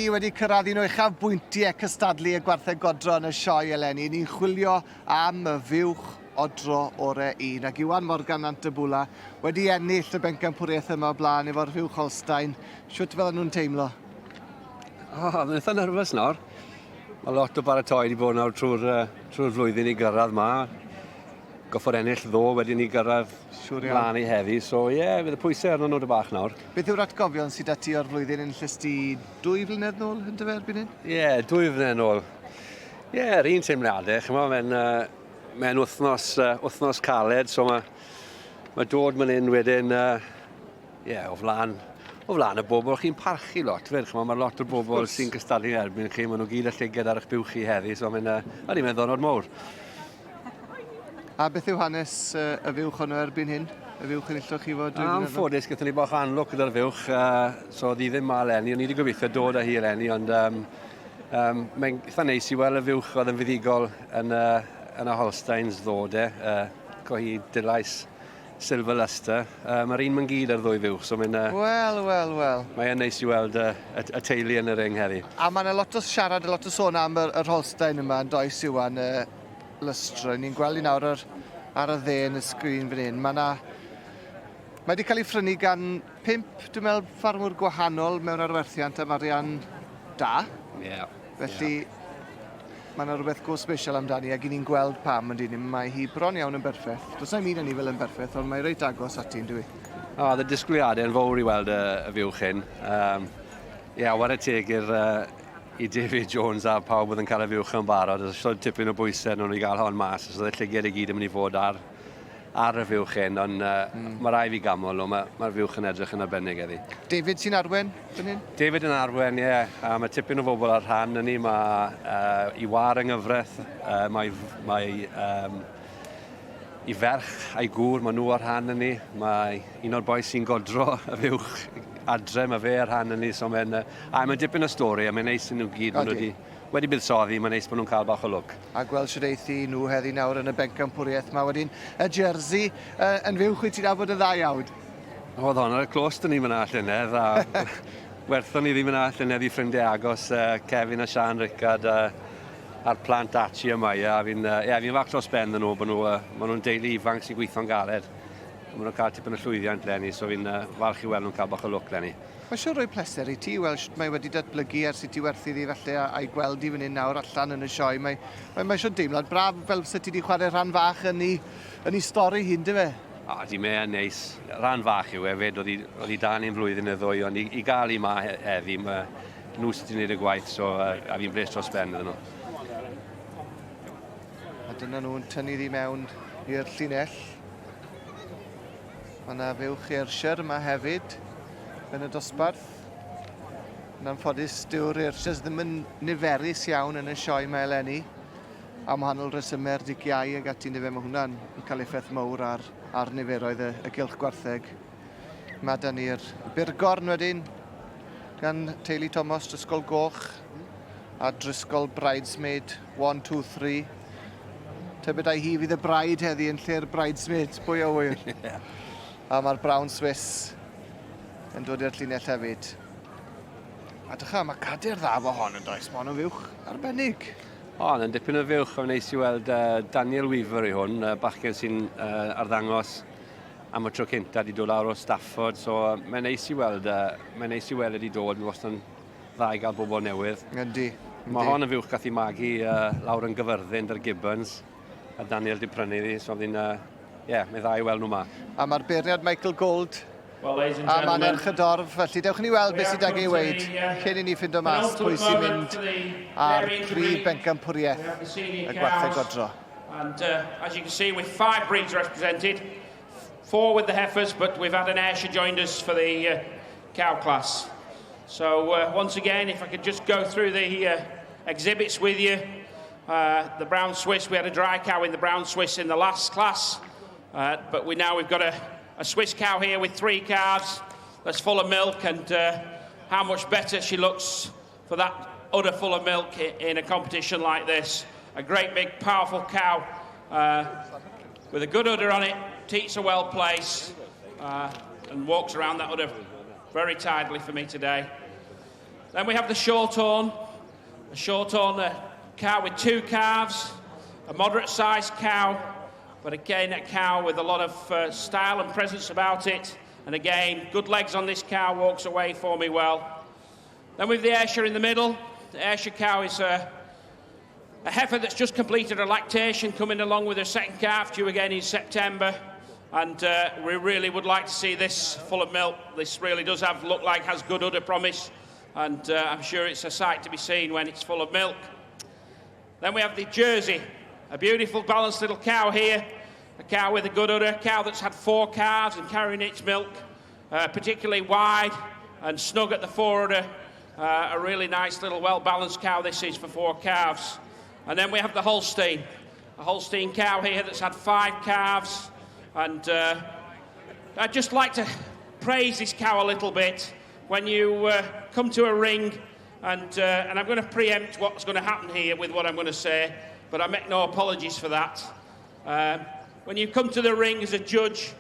ni wedi cyrraedd un o uchafbwyntiau cystadlu y gwartheg godro yn y sioe eleni. Ni'n chwilio am y Fuwch Odro ore 1. Ac Iwan Morgan Antebwla wedi ennill y Pencampwriaeth yma o blaen efo'r Fuwch Holstein. Sut fel nhw'n teimlo? Mae'n eitha nerfus nawr. Mae lot o baratoi wedi bod nawr trwy'r flwyddyn i gyrraedd yma. Goffod ennill ddo wedi ni gyrraedd mlaen i heddi. So fydd y pwysau arno nhw dy bach nawr. Beth yw'r atgofion sydd ati o'r flwyddyn yn llysti 2 flynedd nôl yn dy ferbyn hyn? 2 flynedd nôl. Yr un teimladau. Mae'n wythnos caled, so mae dod man hyn wedyn o flaen y bobl. Chi'n parchu lot, mae lot o bobl sy'n cystadlu erbyn chi. Maen nhw gyd y llyged ar eich buwch chi heddi, so mae'n ddonod mawr. A beth yw hanes y Fuwch hwnnw erbyn hyn? Y Fuwch yn illwch chi fod? Am ffodus, gyda ni bach anlwc gyda'r Fuwch, so ddi ddim ma eleni. O'n i wedi gobeithio dod â hi eleni, ond mae'n eitha neis i weld y Fuwch oedd yn fuddigol yn y Holsteins ddod co hi dilais silver luster. Mae'r un mae'n gyd ar ddwy Fuwch, so mae'n... Wel. Mae'n neis i weld y teulu yn y ring heddi. A mae'n lot o siarad, lot o sôn am yr Holstein yma yn does Iwan lustro. Ni'n gweld i nawr ar y dde yn y sgrin fan hyn. Mae wedi cael ei ffrynu gan 5, dwi'n meddwl, ffarmwr gwahanol mewn arwerthiant am arian da. Felly, mae yna rhywbeth go special amdani ac i ni'n gweld pam yn dyn. Mae hi bron iawn yn berffaith. Does na'm un yn ei fel yn berffaith, ond mae reit agos ati'n dwi. Y disgwyliadau yn fawr i weld y Fuwch hyn. War y teg i David Jones a pawb oedd yn cael y Fuwch yn barod. Oedd tipyn o bwysau nhw'n i gael hon mas. Oedd y llyged i gyd yn mynd i fod ar y Fuwch hyn, ond mae rai fi gamol o, mae'r Fuwch yn edrych yn arbennig eddi. David sy'n arwen fan hyn? David yn arwen, Mae tipyn o bobl ar rhan yn ni. Mae Iwar yng Nghyfraith, mae i ferch a'i gŵr, mae nhw ar rhan yn ni. Mae un o'r boes sy'n godro y Fuwch adre, mae fe ar rhan yn ni. So mae'n dipyn o stori, a mae'n neis yn nhw gyd. Wedi buddsoddi, mae'n neis bod nhw'n cael bach o lwc. A gweld sydd eithi nhw heddi nawr yn y Pencampwriaeth. Mae wedyn y jersey yn Fuwch wyt ti'n abod y dda iawn? Oedd hon ar y clos dyn ni fyna llynedd, a werthon ni ddim yna llynedd i ffrindiau agos, Kevin a Sian Rickard a'r plant Achi yma. Fi'n fach dros ben nhw, bod nhw'n deulu ifanc sy'n gweithio'n galed. Maen nhw'n cael tipyn o llwyddiant lenni, so fi'n falch i weld nhw'n cael bach o lwc lenni. Mae siŵr rhoi pleser i ti weld sut mae wedi datblygu ers i ti werthu ddi falle a'i gweld i fan hyn nawr allan yn y sioe. Mae siŵr deimlad braf fel sydd ti wedi chwarae rhan fach yn ei stori hyn, dy fe? Di me yn neis. Rhan fach yw hefyd, oedd i dan i'n flwyddyn y ddwy, ond i gael i ma heddi, nhw sydd wedi'n gwneud y gwaith, so a fi'n bles dros ben ydyn nhw. A dyna nhw'n tynnu ddi mewn i'r llinell. Mae yna Fuwch Ayrshire yma hefyd yn y dosbarth. Yn anffodus, dyw'r Ayrshire's ddim yn niferus iawn yn y sioe mae eleni. Am wahanol resymau digiau ag ati nifer, mae hwnna'n cael effaith mawr ar niferoedd y gylch gwartheg. Mae da ni'r Burgorn wedyn gan teulu Thomas Drysgol Goch a Drysgol Bridesmaid 1, 2, 3. Tybed ai hi fydd y braid heddi yn lle'r bridesmaid, pwy o wyr. A mae'r Brown Swiss yn dod i'r llinell hefyd. A dycha, mae cader dda fo hon yn does, mae hon o Fuwch arbennig. Yn dipyn o Fuwch, o'n neis i weld Daniel Weaver i hwn, bachgen sy'n arddangos am y tro cynta di dod lawr o Stafford, so mae'n neis i weld wedi dod, mae'n wastad yn dda i gael bobl newydd. Yndi. Mae hon yn Fuwch gath i magu lawr yn Gyfyrddin dar Gibbons, a Daniel di prynu ddi, so mae'n dda i weld nhw ma. A mae'r beiriad Michael Gold a mae'n erchydorf, felly dewch ni weld beth sydd ag ei weid cyn i ni ffindo mas pwy sy'n mynd ar prif Pencampwriaeth y gwartheg godro. And as you can see, with 5 breeds represented, 4 with the heifers, but we've had an Ayrshire joined us for the cow class. So once again, if I could just go through the exhibits with you. The Brown Swiss, we had a dry cow in the Brown Swiss in the last class, but we've got a Swiss cow here with 3 calves that's full of milk, and how much better she looks for that udder full of milk in a competition like this. A great big powerful cow with a good udder on it, teats are well placed, and walks around that udder very tidily for me today. Then we have the Shorthorn. A Shorthorn cow with 2 calves, a moderate-sized cow, but again a cow with a lot of style and presence about it. And again, good legs on this cow, walks away for me well. Then with the Ayrshire in the middle. The Ayrshire cow is a heifer that's just completed her lactation, coming along with her second calf, due again in September. And we really would like to see this full of milk. This really does look like has good udder promise. And I'm sure it's a sight to be seen when it's full of milk. Then we have the Jersey, a beautiful balanced little cow here. A cow with a good udder, a cow that's had 4 calves and carrying its milk, particularly wide and snug at the forudder. A really nice little well-balanced cow this is for 4 calves. And then we have the Holstein, a Holstein cow here that's had 5 calves. And I'd just like to praise this cow a little bit. When you come to a ring, and I'm going to preempt what's going to happen here with what I'm going to say, but I make no apologies for that. When you come to the ring as a judge,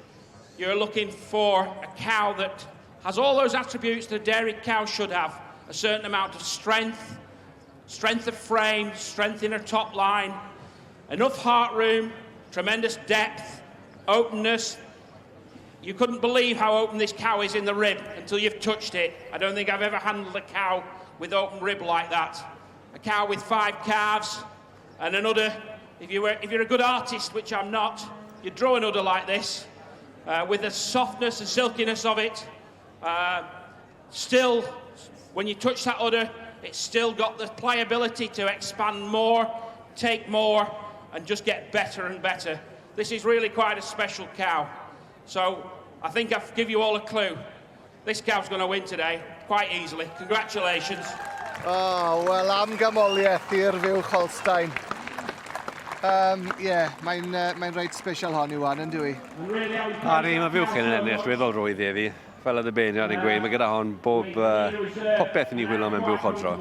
you're looking for a cow that has all those attributes that a dairy cow should have. A certain amount of strength, strength of frame, strength in her top line, enough heart room, tremendous depth, openness. You couldn't believe how open this cow is in the rib until you've touched it. I don't think I've ever handled a cow with open rib like that. A cow with 5 calves and an udder. If you're a good artist, which I'm not, you'd draw an udder like this with the softness and silkiness of it. Still, when you touch that udder, it's still got the pliability to expand more, take more, and just get better and better. This is really quite a special cow. So I think I've given you all a clue. This cow's going to win today, quite easily. Congratulations. Oh, wel, amgymoliaeth i'r Buwch Holstein. Mae'n reit special hon i wan, yn dwi? Ari, mae Buwch yn ennill, weddol rwydd iddi. Fel y beirniad yn gweud, mae gyda hon popeth yn ei hwylo mewn Buwch Odro.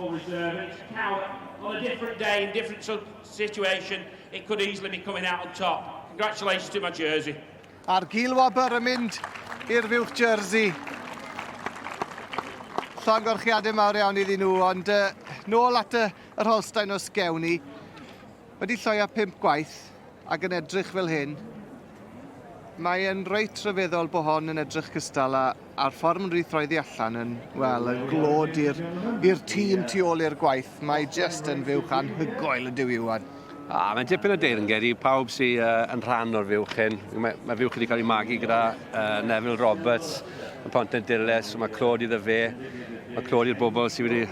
On a different day, in different situation, it could easily be coming out on top. Congratulations to my Jersey. A'r gilwobr yn mynd i'r Buwch Jersey. Llonggorchiadau mawr iawn iddyn nhw, ond nôl at yr Holstein o Sgewni. Wedi lloio 5 gwaith ac yn edrych fel hyn. Mae e'n reit rhyfeddol bod hon yn edrych cystal a'r ffordd yn rwy'n roeddi allan yn, wel, yn glod i'r tîm tu ôl i'r gwaith. Mae just yn Fuwch anhygoel y dyw Iwan. Mae'n dipyn o deyrnged i pawb sy'n yn rhan o'r Fuwch hyn. Mae Fuwch wedi cael ei magu gyda Neville Roberts, y Ponten Dilys, mae Claude iddo fe. Mae Claude i'r bobl sydd wedi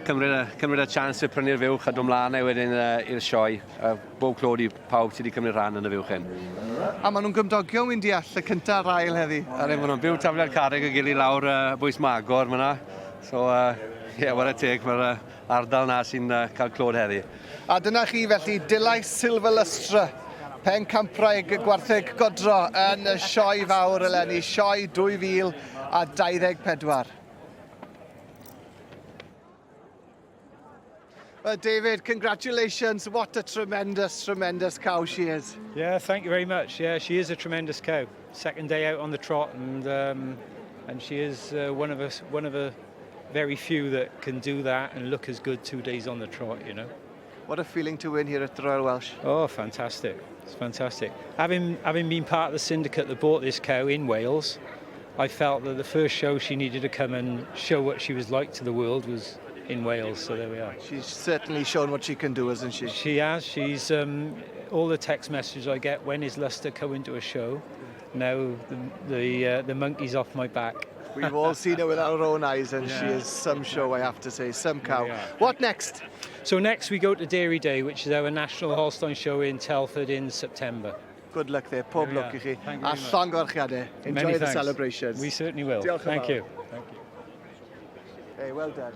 cymryd y chance i prynu'r Fuwch a dod mlaen wedyn i'r sioe. Bob Claude i pawb sydd wedi cymryd rhan yn y Fuwch hyn. A maen nhw'n gymdogion wy'n deall y cyntaf ail heddi. A maen nhw'n byw tafliad carreg y gili lawr bwys Magor fyna. So, war y teg, mae'r ardal na sy'n cael Claude heddi. A dyna chi felly, Dilys Silver Lustre, Pencampwriaeth Buwch Odro yn y sioe fawr eleni, sioe 2024. Well, David, congratulations. What a tremendous, tremendous cow she is. Yeah, thank you very much. Yeah, she is a tremendous cow. Second day out on the trot, and she is one of the very few that can do that and look as good 2 days on the trot, you know. What a feeling to win here at the Royal Welsh. Oh, fantastic. It's fantastic. Having been part of the syndicate that bought this cow in Wales, I felt that the first show she needed to come and show what she was like to the world was in Wales, so there we are. She's certainly shown what she can do, hasn't she? She has. She's all the text messages I get, when is Luster coming to a show? Now the monkey's off my back. We've all seen her with our own eyes, and she is some show, I have to say, some cow. What next? So next we go to Dairy Day, which is our national Holstein show in Telford in September. Good luck there, pob luck i chi. A llonggorchiadau. Enjoy the celebrations. We certainly will. Diolch yn fawr. Thank you. Hey, well done.